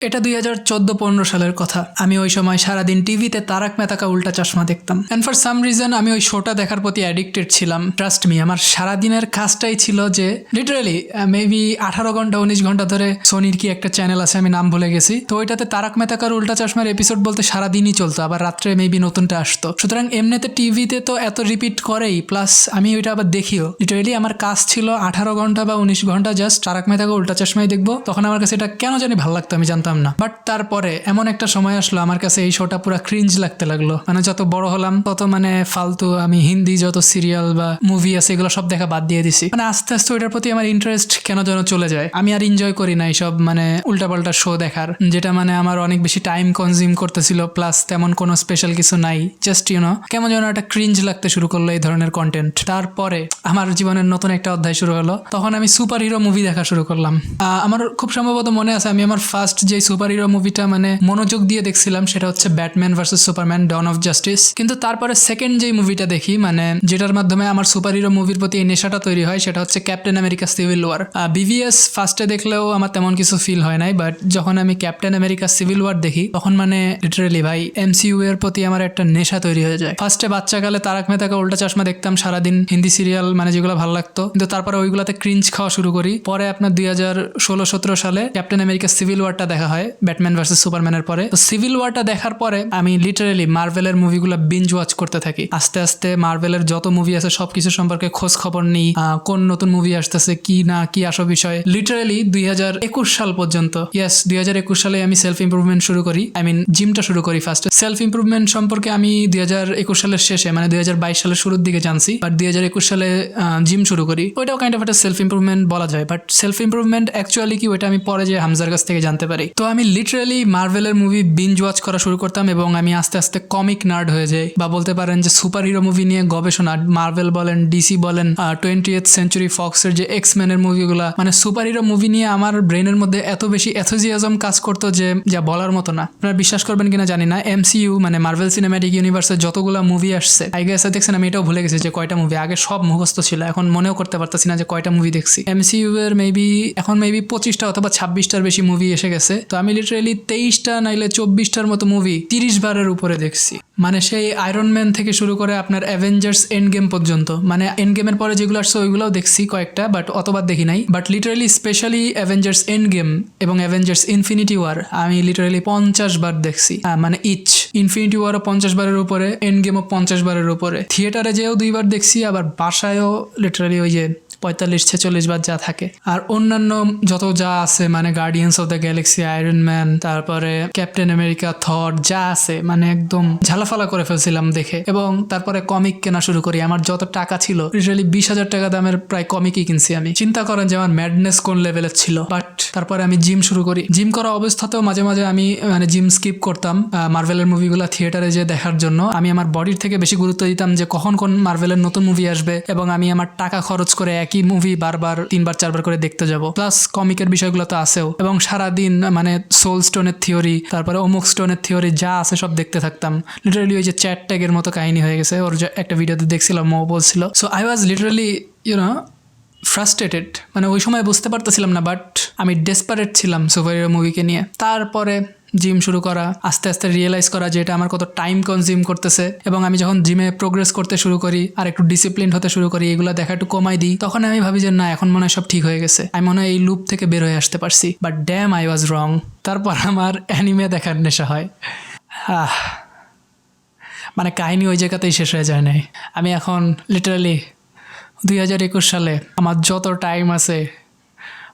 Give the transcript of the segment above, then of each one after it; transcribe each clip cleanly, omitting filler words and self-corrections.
এটা 2014-15 সালের কথা। আমি ওই সময় সারাদিন টিভিতে তারক মেহতা কা উল্টা চশমা দেখতাম, অ্যান্ড ফর সাম রিজন আমি ওই শোটা দেখার প্রতি অ্যাডিক্টেড ছিলাম। ট্রাস্ট মি, আমার সারাদিনের কাজটাই ছিল যে লিটারালি মেবি 18 ঘন্টা 19 ঘন্টা ধরে সোনির কি একটা চ্যানেল আছে, আমি নাম ভুলে গেছি, তো ওইটাতে তারক মেহতা কার উল্টা চশমার এপিসোড বলতে সারাদিনই চলতো, আবার রাত্রে মেবি নতুনটা আসতো। সুতরাং এমনিতে টিভিতে তো এত রিপিট করেই, প্লাস আমি ওইটা আবার দেখিও। লিটারালি আমার কাজ ছিল 18 ঘন্টা বা 19 ঘন্টা জাস্ট তারক মেহতা কা উল্টা চশমাই দেখবো। তখন আমার কাছে এটা কেন জানি ভালো লাগতো, আমি জানতাম না। বাট তারপরে এমন একটা সময় আসলো আমার কাছে এই শোটা পুরো ক্রিঞ্জ লাগতে লাগলো। মানে যত বড় হলাম তত মানে ফালতু আমি হিন্দি যত সিরিয়াল বা মুভি আছে এগুলো সব দেখা বাদ দিয়ে দিছি। মানে আস্তে আস্তে ওইটার প্রতি আমার ইন্টারেস্ট কেন যেন চলে যায়। আমি আর এনজয় করি না এইসব মানে উল্টাপাল্টা শো দেখার, যেটা মানে আমার অনেক বেশি টাইম কনজিউম করতেছিল, প্লাস তেমন কোনো স্পেশাল কিছু নাই। জাস্ট কেমন যেন একটা ক্রিঞ্জ লাগতে শুরু করলো এই ধরনের কন্টেন্ট। তারপরে আমার জীবনের নতুন একটা অধ্যায় শুরু হলো, তখন আমি সুপার হিরো মুভি দেখা শুরু করলাম। আমার খুব সম্ভবত মনে আছে আমি আমার ফার্স্ট যে সুপার হিরো মুভিটা মানে মনোযোগ দিয়ে দেখছিলাম সেটা হচ্ছে Batman versus Superman dawn of justice. কিন্তু তারপরে সেকেন্ড যে মুভিটা দেখি, মানে যেটার মাধ্যমে আমার সুপার হিরো মুভির প্রতি এই নেশাটা তৈরি হয়, সেটা হহচ্ছে ক্যাপ্টেন আমেরিকা সিভিল ওয়ার। বিভিএস ফার্স্টে দেখলেও আমার তেমন কিছু ফিল হয় নাই, বাট যখন আমি ক্যাপ্টেন আমেরিকা সিভিল ওয়ার দেখি তখন মানে লিটারালি ভাই এমসিইউ এর প্রতি আমার একটা নেশা তৈরি হয়ে যায়। ফার্স্টে বাচ্চাকালে তারক মেহতাকে উল্টা চশমা দেখতাম সারাদিন, হিন্দি সিরিয়াল মানে যেগুলো ভালো লাগতো, কিন্তু তারপরে ওইগুলাতে ক্রিঞ্জ খাওয়া শুরু করি। পরে আপনার 2016-17 সালে ক্যাপ্টেন আমেরিকা সিভিল ওয়ারটা দেখা হয় ব্যাটম্যান ভার্সেস সুপারম্যানের পরে। তো সিভিল ওয়ারটা দেখার পরে আমি লিটারালি মার্ভেলের মুভিগুলো বিঞ্জ ওয়াচ করতে থাকি। আস্তে আস্তে মার্ভেলের যত মুভি আছে সবকিছু সম্পর্কে খোঁজ খবর নিই, কোন নতুন মুভি আসতেছে কি না কি আসো বিষয়। লিটারালি 2021 সাল পর্যন্ত, ইয়েস 2021 সালে আমি সেলফ ইমপ্রুভমেন্ট শুরু করি, আই মিন জিমটা শুরু করি। ফার্স্ট সেলফ ইমপ্রুভমেন্ট সম্পর্কে আমি 2021 সালের শেষে মানে 2022 সালের শুরুর দিকে জানছি, বাট 2021 সালে জিম শুরু করি। ওইটাও কাইন্ড অফ একটা সেলফ ইমপ্রুভমেন্ট বলা যায়, বাট সেলফ ইমপ্রুভমেন্ট অ্যাকচুয়ালি কি ওইটা আমি পরে যে হামজার কাছ থেকে জানতে পারি। তো আমি লিটারালি মার্ভেলের মুভি বিঞ্জ ওয়াচ করা শুরু করতাম এবং আমি আস্তে আস্তে কমিক নার্ড হয়ে যাই, বা বলতে পারেন যে সুপার হিরো মুভি নিয়ে গবেষণা, মার্ভেল বলেন ডিসি বলেন 20th সেঞ্চুরি ফক্সের যে এক্সম্যানের মুভিগুলা, মানে সুপার হিরো মুভি নিয়ে আমার ব্রেনের মধ্যে এত বেশি এনথুজিয়াজম কাজ করতো যে যা বলার মতো না। আপনারা বিশ্বাস করবেন কিনা জানি না, এমসিইউ মানে মার্ভেল সিনেম্যাটিক ইউনিভার্সের যতগুলা মুভি আসছে আই গেস দেখছেন, আমি এটাও ভুলে গেছি যে কয়টা মুভি, আগে সব মুখস্থ ছিল, এখন মনেও করতে পারতেছি না যে কয়টা মুভি দেখছি। এমসিইউ এর এখন মেবি 25টা অথবা 26টার বেশি মুভি এসে গেছে। তো আমি লিটারালি 23টা নাইলে 24টার মতো মুভি 30 বারের উপরে দেখছি। মানে সেই আয়রন ম্যান থেকে শুরু করে আপনার অ্যাভেঞ্জার্স এন্ড গেম পর্যন্ত, মানে এন্ড গেমের পরে যেগুলো আসছে ওইগুলোও দেখছি কয়েকটা, বাট অতবার দেখি নাই। But literally specially Avengers endgame এবং অ্যাভেঞ্জার্স ইনফিনিটি ওয়ার আমি লিটারালি 50 বার দেখছি, মানে ইচ। ইনফিনিটি ওয়ারও 50 বারের উপরে, এন্ড গেমও 50 বারের উপরে। থিয়েটারে যেও 2 বার দেখছি, আবার বাসায়ও লিটারালি ওই যে 45-46 বার যা থাকে। আর অন্যান্য যত যা আছে মানে guardians of the Galaxy, iron man, তারপরে ক্যাপ্টেন আমেরিকা, থর যা আছে মানে একদম ঝালাফালা করে ফেলছিলাম দেখে। এবং তারপরে কমিক কেনা শুরু করি। আমার যত টাকা ছিল লিটারালি 20,000 টাকা দামের প্রায় কমিকই কিনছি আমি। চিন্তা করেন যে আমার ম্যাডনেস কোন লেভেলের ছিল। বাট তারপরে আমি জিম শুরু করি। জিম করা অবস্থাতেও মাঝে মাঝে আমি মানে জিম স্কিপ করতাম মার্ভেলের মুভিগুলো থিয়েটারে যে দেখার জন্য। আমি আমার বডির থেকে বেশি গুরুত্ব দিতাম যে কখন কোন মার্ভেলের নতুন মুভি আসবে, এবং আমি আমার টাকা খরচ করে একই মুভি বারবার 3-4 বার করে দেখতে যাব। প্লাস কমিকের বিষয়গুলো তো আছেও, এবং সারাদিন মানে সোল স্টোনের থিওরি, তারপরে অমুক স্টোনের থিওরি যা আছে সব দেখতে থাকতাম। লিটারালি ওই যে চ্যাট ট্যাগের মতো কাহিনী হয়ে গেছে। ওর যে একটা ভিডিওতে দেখছিলাম ও বলছিল, so I was literally frustrated. মানে ওই সময় বুঝতে পারতেছিলাম না, বাট আমি ডেসপারেট ছিলাম সুপার হিরো মুভিকে নিয়ে। তারপরে জিম শুরু করা, আস্তে আস্তে রিয়েলাইজ করা যে এটা আমার কত টাইম কনজিউম করতেছে, এবং আমি যখন জিমে প্রোগ্রেস করতে শুরু করি আর একটু ডিসিপ্লিন হতে শুরু করি, এগুলো দেখা একটু কমাই দিই, তখন আমি ভাবি যে না এখন মনে হয় সব ঠিক হয়ে গেছে, আমি মনে হয় এই লুপ থেকে বের হয়ে আসতে পারছি। বাট ড্যাম আই ওয়াজ রং। তারপর আমার অ্যানিমে দেখার নেশা হয়। মানে কাহিনী ওই জায়গাতেই শেষ হয়ে যায় নাই। আমি এখন লিটারালি 2021 সালে আমার যত টাইম আছে,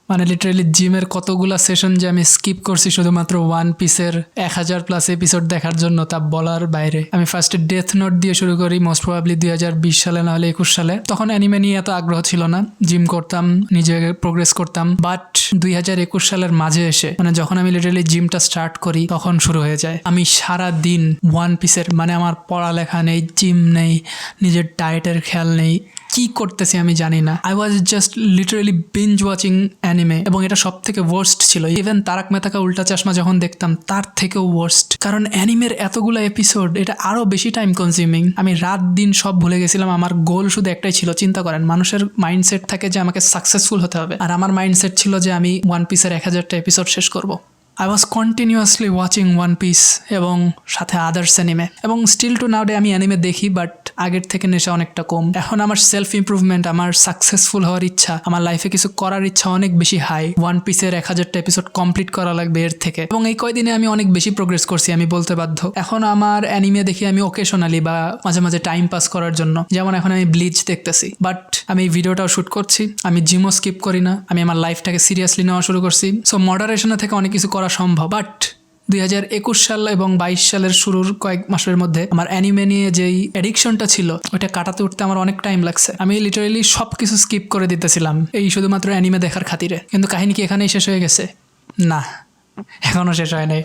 মানে লিটারালি জিমের কতগুলা সেশন যে আমি স্কিপ করছি শুধুমাত্র ওয়ান পিসের 1000+ এপিসোড দেখার জন্য, তা বলার বাইরে। আমি ফার্স্টে ডেথ নোট দিয়ে শুরু করি, মোস্ট প্রবাবলি 2020 সালে নাহলে 21 সালে। তখন অ্যানিমে নিয়ে এত আগ্রহ ছিল না, জিম করতাম, নিজে প্রোগ্রেস করতাম। বাট 2021 সালের মাঝে এসে মানে যখন আমি লিটারালি জিমটা স্টার্ট করি তখন শুরু হয়ে যায় আমি সারা দিন ওয়ান পিসের, মানে আমার পড়ালেখা নেই, জিম নেই, নিজের ডায়েটের খেয়াল নেই, কি করতেছি আমি জানি না। I was just literally binge watching anime, এবং এটা সব থেকে ওয়ার্স্ট ছিল। ইভেন তারক মেহতা কা উল্টা চশমা যখন দেখতাম তার থেকেও ওয়ার্স্ট, কারণ অ্যানিমের এতগুলো এপিসোড, এটা আরো বেশি টাইম কনজিউমিং। আমি রাত দিন সব ভুলে গেছিলাম। আমার গোল শুধু একটাই ছিল, চিন্তা করেন মানুষের মাইন্ডসেট থাকে যে আমাকে সাকসেসফুল হতে হবে, আর আমার মাইন্ডসেট ছিল যে আমি ওয়ান পিসের 1000টা এপিসোড শেষ করব। I was continuously watching one piece এবং সাথে আদার্স অ্যানিমে, এবং স্টিল টু নাও ডে আমি অ্যানিমে দেখি, বাট আগের থেকে নেশা অনেকটা কম। এখন আমার সেলফ ইমপ্রুভমেন্ট, আমার সাকসেসফুল হওয়ার ইচ্ছা, আমার লাইফে কিছু করার ইচ্ছা অনেক বেশি হাই। ওয়ান পিসের 1000টা এপিসোড কমপ্লিট করা লাগবে এর থেকে, এবং এই কয়দিনে আমি অনেক বেশি প্রোগ্রেস করছি আমি বলতে বাধ্য। এখন আমার অ্যানিমে দেখি আমি ওকেশনালি বা মাঝে মাঝে টাইম পাস করার জন্য, যেমন এখন আমি ব্লিচ দেখতেছি, বাট আমি এই ভিডিওটাও শ্যুট করছি, আমি জিমও স্কিপ করি না, আমি আমার লাইফটাকে সিরিয়াসলি নেওয়া শুরু করছি। সো মডারেশনে থেকে অনেক কিছু করা সম্ভব, বাট 2021 সাল এবং 22 সালের শুরুর কয়েক মাসের মধ্যে আমার অ্যানিমে নিয়ে যেই অ্যাডিকশনটা ছিল ওইটা কাটাতে উঠতে আমার অনেক টাইম লাগছে। আমি লিটারেলি সব কিছু স্কিপ করে দিতেছিলাম এই শুধুমাত্র অ্যানিমে দেখার খাতিরে। কিন্তু কাহিনী কি এখানেই শেষ হয়ে গেছে? না, এখনও শেষ হয় নাই।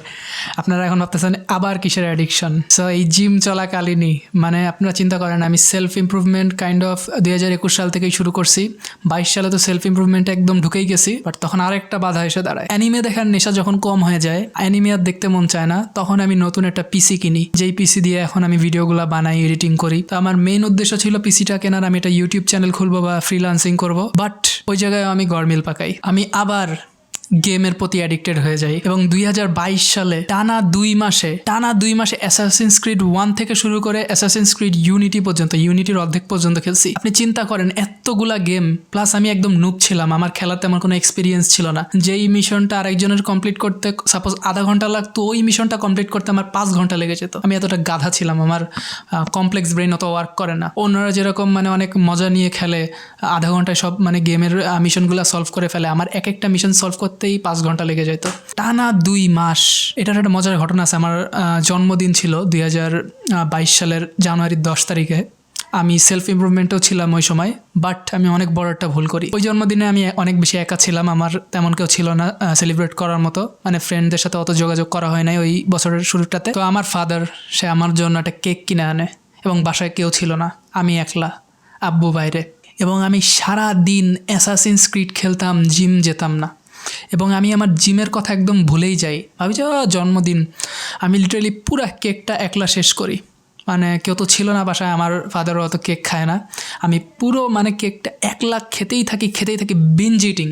আপনারা এখন ভাবতেছেন আবার কিসের অ্যাডিকশন। সো এই জিম চলাকালীনই মানে আপনারা চিন্তা করেন, আমি সেলফ ইমপ্রুভমেন্ট কাইন্ড অফ 2021 সাল থেকেই শুরু করছি। 22 সালে তো সেলফ ইমপ্রুভমেন্টে একদম ঢুকেই গেছি, বাট তখন আরেকটা বাধা এসে দাঁড়ায়। অ্যানিমে দেখার নেশা যখন কম হয়ে যায়, অ্যানিমে আর দেখতে মন চায় না, তখন আমি নতুন একটা পিসি কিনি, যেই পিসি দিয়ে এখন আমি ভিডিওগুলো বানাই, এডিটিং করি। তো আমার মেইন উদ্দেশ্য ছিল পিসিটা কেনার, আমি একটা ইউটিউব চ্যানেল খুলবো বা ফ্রিল্যান্সিং করবো, বাট ওই জায়গায় আমি গরমিল পাকাই। আমি আবার গেমের প্রতি অ্যাডিক্টেড হয়ে যাই, এবং 2022 সালে টানা 2 মাসে অ্যাসাসিনস ক্রিড 1 থেকে শুরু করে অ্যাসাসিনস ক্রিড ইউনিটি পর্যন্ত, ইউনিটির অর্ধেক পর্যন্ত খেলছি। আপনি চিন্তা করেন এতগুলা গেম, প্লাস আমি একদম নুব ছিলাম, আমার খেলাতে আমার কোনো এক্সপিরিয়েন্স ছিল না। যেই মিশনটা আরেকজনের কমপ্লিট করতে সাপোজ আধা ঘন্টা লাগতো, ওই মিশনটা কমপ্লিট করতে আমার 5 ঘন্টা লেগে যেত। আমি এতটা গাধা ছিলাম, আমার কমপ্লেক্স ব্রেন অত ওয়ার্ক করে না। অন্যরা যেরকম মানে অনেক মজা নিয়ে খেলে, আধা ঘন্টায় সব মানে গেমের মিশনগুলো সলভ করে ফেলে, আমার এক একটা মিশন সলভ করতেই 5 ঘন্টা লেগে যেত টানা 2 মাস। এটার একটা মজার ঘটনা আছে। আমার জন্মদিন ছিল 2022 সালের জানুয়ারির 10 তারিখে। আমি সেলফ ইমপ্রুভমেন্টেও ছিলাম ওই সময়, বাট আমি অনেক বড় একটা ভুল করি। ওই জন্মদিনে আমি অনেক বেশি একা ছিলাম, আমার তেমন কেউ ছিল না সেলিব্রেট করার মতো, মানে ফ্রেন্ডদের সাথে অত যোগাযোগ করা হয় নাই ওই বছরের শুরুটাতে। তো আমার ফাদার সে আমার জন্য একটা কেক কিনে আনে, এবং বাসায় কেউ ছিল না, আমি একলা, আব্বু বাইরে, এবং আমি সারা দিন অ্যাসাসিনস ক্রিড খেলতাম, জিম যেতাম না, এবং আমি আমার জিমের কথা একদম ভুলেই যাই। ভাবি যে জন্মদিন, আমি লিটারেলি পুরো কেকটা একলা শেষ করি, মানে কেউ তো ছিল না বাসায়, আমার ফাদারও অত কেক খায় না। আমি পুরো মানে কেকটা একলা খেতেই থাকি বিঞ্জ ইটিং,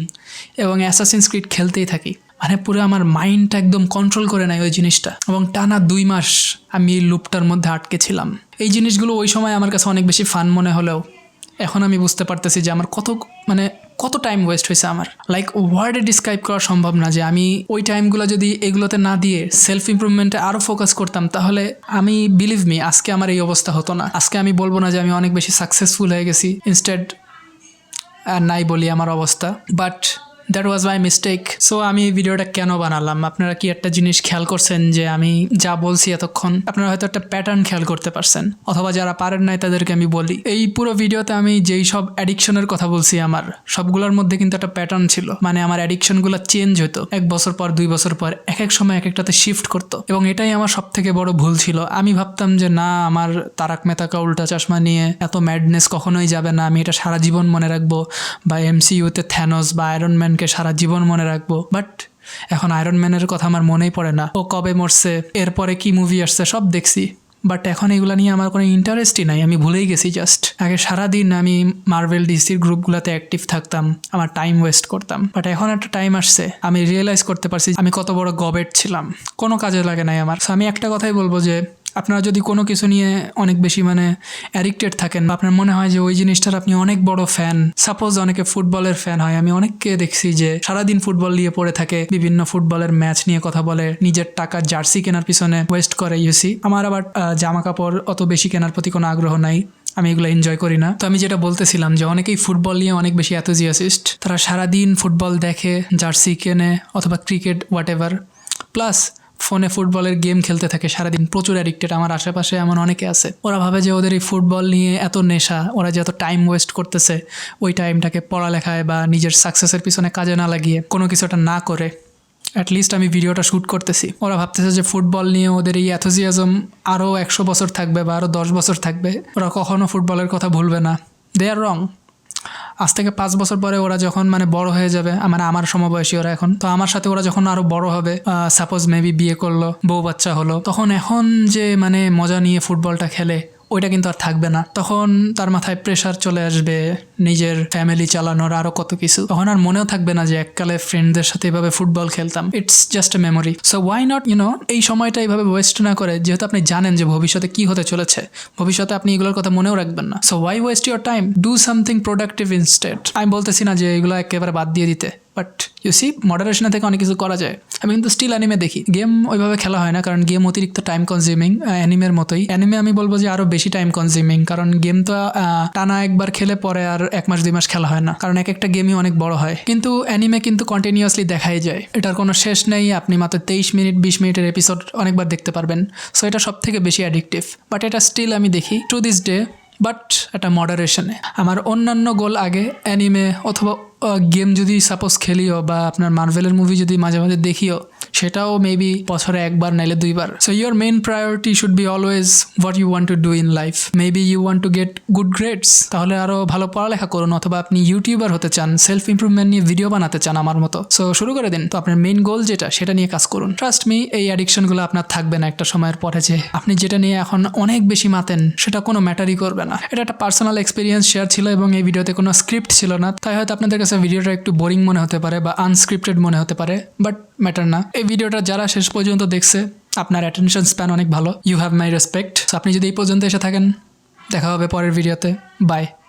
এবং অ্যাসাসিনস ক্রিড খেলতেই থাকি। মানে পুরো আমার মাইন্ডটা একদম কন্ট্রোল করে নেয় ওই জিনিসটা, এবং টানা 2 মাস আমি এই লুপটার মধ্যে আটকে ছিলাম। এই জিনিসগুলো ওই সময় আমার কাছে অনেক বেশি ফান মনে হলেও এখন আমি বুঝতে পারতেছি যে আমার কত টাইম ওয়েস্ট হয়েছে আমার। লাইক ওয়ার্ডে ডিসক্রাইব করা সম্ভব না যে আমি ওই টাইমগুলো যদি এগুলোতে না দিয়ে সেলফ ইমপ্রুভমেন্টে আরও ফোকাস করতাম, তাহলে আমি বিলিভ মি আজকে আমার এই অবস্থা হতো না। আজকে আমি বলবো না যে আমি অনেক বেশি সাকসেসফুল হয়ে গেছি, ইনস্টেড আর নাই বলি আমার অবস্থা, but that was my mistake. So আমি এই ভিডিওটা কেন বানালাম, আপনারা কি একটা জিনিস খেয়াল করছেন যে আমি যা বলছি এতক্ষণ আপনারা হয়তো একটা প্যাটার্ন খেয়াল করতে পারছেন, অথবা যারা পারেন নাই তাদেরকে আমি বলি। এই পুরো ভিডিওতে আমি যেই সব অ্যাডিকশনের কথা বলছি আমার সবগুলোর মধ্যে কিন্তু একটা প্যাটার্ন ছিল, মানে আমার অ্যাডিকশনগুলো চেঞ্জ হতো 1 বছর পর 2 বছর পর, এক এক সময় এক একটাতে শিফট করতো, এবং এটাই আমার সব থেকে বড় ভুল ছিল। আমি ভাবতাম যে না, আমার তারক মেহতা কা উল্টা চশমা নিয়ে এত ম্যাডনেস কখনোই যাবে না, আমি এটা সারা জীবন মনে রাখবো, বা এমসিইউতে থ্যানোস বা আয়রন ম্যান সারা জীবন মনে রাখবো। বাট এখন আয়রন ম্যানের কথা আমার মনেই পড়ে না, ও কবে মরছে, এরপরে কি মুভি আসছে সব দেখছি, বাট এখন এগুলো নিয়ে আমার কোনো ইন্টারেস্টই নাই, আমি ভুলেই গেছি জাস্ট। আগে সারাদিন আমি মার্ভেল ডিসির গ্রুপগুলোতে অ্যাক্টিভ থাকতাম, আমার টাইম ওয়েস্ট করতাম, বাট এখন একটা টাইম আসছে আমি রিয়েলাইজ করতে পারছি আমি কত বড় গবেট ছিলাম, কোনো কাজে লাগে নাই আমার। আমি একটা কথাই বলবো যে আপনারা যদি কোনো কিছু নিয়ে অনেক বেশি মানে অ্যাডিক্টেড থাকেন, বা আপনার মনে হয় যে ওই জিনিসটার আপনি অনেক বড় ফ্যান, সাপোজ অনেকে ফুটবলের ফ্যান হয়, আমি অনেককে দেখছি যে সারাদিন ফুটবল নিয়ে পড়ে থাকে, বিভিন্ন ফুটবলের ম্যাচ নিয়ে কথা বলে, নিজের টাকা জার্সি কেনার পিছনে ওয়েস্ট করে ইউসি। আমার আবার জামা কাপড় অত বেশি কেনার প্রতি কোনো আগ্রহ নাই, আমি এগুলো এনজয় করি না। তো আমি যেটা বলতেছিলাম যে অনেকেই ফুটবল নিয়ে অনেক বেশি অ্যাথুজিয়াসিস্ট, তারা সারাদিন ফুটবল দেখে, জার্সি কেনে অথবা ক্রিকেট হোয়াট এভার, প্লাস ফোনে ফুটবলের গেম খেলতে থাকে সারাদিন, প্রচুর অ্যাডিক্টেড। আমার আশেপাশে এমন অনেকে আছে, ওরা ভাবে যে ওদের এই ফুটবল নিয়ে এত নেশা, ওরা যে এত টাইম ওয়েস্ট করতেছে, ওই টাইমটাকে পড়ালেখায় বা নিজের সাকসেসের পিছনে কাজে না লাগিয়ে কোনো কিছুটা না করে অ্যাটলিস্ট আমি ভিডিওটা শ্যুট করতেছি, ওরা ভাবতেছে যে ফুটবল নিয়ে ওদের এই অ্যাথুজিয়াজম আরও 100 বছর থাকবে বা আরও 10 বছর থাকবে, ওরা কখনো ফুটবলের কথা ভুলবে না। দে আর রং। আজ থেকে 5 বছর পরে ওরা যখন মানে বড় হয়ে যাবে, মানে আমার সমবয়সী ওরা এখন, তো আমার সাথে ওরা যখন আরো বড় হবে, সাপোজ মেবি বিয়ে করলো, বউ বাচ্চা হলো, তখন এখন যে মানে মজা নিয়ে ফুটবলটা খেলে ওইটা কিন্তু আর থাকবে না। তখন তার মাথায় প্রেশার চলে আসবে, নিজের ফ্যামিলি চালানোর আরো কত কিছু, তখন আর মনেও থাকবে না যে এককালে ফ্রেন্ডদের সাথে এভাবে ফুটবল খেলতাম। It's just a memory. So why not এই সময়টা এইভাবে ওয়েস্ট না করে, যেহেতু আপনি জানেন যে ভবিষ্যতে কি হতে চলেছে, ভবিষ্যতে আপনি এগুলোর কথা মনেও রাখবেন না, so why waste your time, do something productive instead. আমি বলতেছি না যে এগুলো একেবারে বাদ দিয়ে দিতে, বাট ইউ সি মডারেশনে থেকে অনেক কিছু করা যায়। আমি কিন্তু স্টিল অ্যানিমে দেখি, গেম ওইভাবে খেলা হয় না, কারণ গেম অতিরিক্ত টাইম কনজিউমিং। অ্যানিমের মতোই অ্যানিমে আমি বলবো যে আরো বেশি টাইম কনজিউমিং, কারণ গেম তো টানা একবার খেলে পরে আর 1 মাস 2 মাস খেলা হয় না, কারণ একটা গেমই অনেক বড় হয়। কিন্তু অ্যানিমে কিন্তু কন্টিনিউয়াসলি দেখাই যায়, এটার কোনো শেষ নেই। আপনি মাত্র 23 মিনিট 20 মিনিটের এপিসোড অনেকবার দেখতে পারবেন। সো এটা সব থেকে বেশি অ্যাডিকটিভ, বাট এটা স্টিল আমি দেখি টু দিস ডে, বাট এটা মডারেশনে। আমার অন্যান্য গোল আগে অ্যানিমে অথবা গেম যদি সাপোজ খেলিও, বা আপনার মার্ভেলের মুভি যদি মাঝে মাঝে দেখিও, সেটাও মেবি বছরে 1 বার নাইলে 2 বার। So your main priority should be always what you want to do in life. Maybe you want to get good grades, তাহলে আরও ভালো পড়ালেখা করুন, অথবা আপনি ইউটিউবার হতে চান, সেলফ ইমপ্রুভমেন্ট নিয়ে ভিডিও বানাতে চান আমার মতো, সো শুরু করে দিন। তো আপনার মেইন গোল যেটা, সেটা নিয়ে কাজ করুন। ট্রাস্ট মি, এই অ্যাডিকশনগুলো আপনার থাকবে না একটা সময়ের পরে, যে আপনি যেটা নিয়ে এখন অনেক বেশি মাতেন সেটা কোনো ম্যাটারই করবে না। এটা একটা পার্সোনাল এক্সপিরিয়েন্স শেয়ার ছিল, এবং এই ভিডিওতে কোনো স্ক্রিপ্ট ছিল না, তাই হয়তো আপনাদের কাছে ভিডিওটা একটু বোরিং মনে হতে পারে বা আনস্ক্রিপ্টেড মনে হতে পারে, বাট ম্যাটার না। এই ভিডিওটা যারা শেষ পর্যন্ত দেখছে, আপনার অ্যাটেনশন স্প্যান অনেক ভালো, ইউ হ্যাভ মাই রেসপেক্ট। আপনি যদি এই পর্যন্ত এসে থাকেন, দেখা হবে পরের ভিডিওতে। বাই।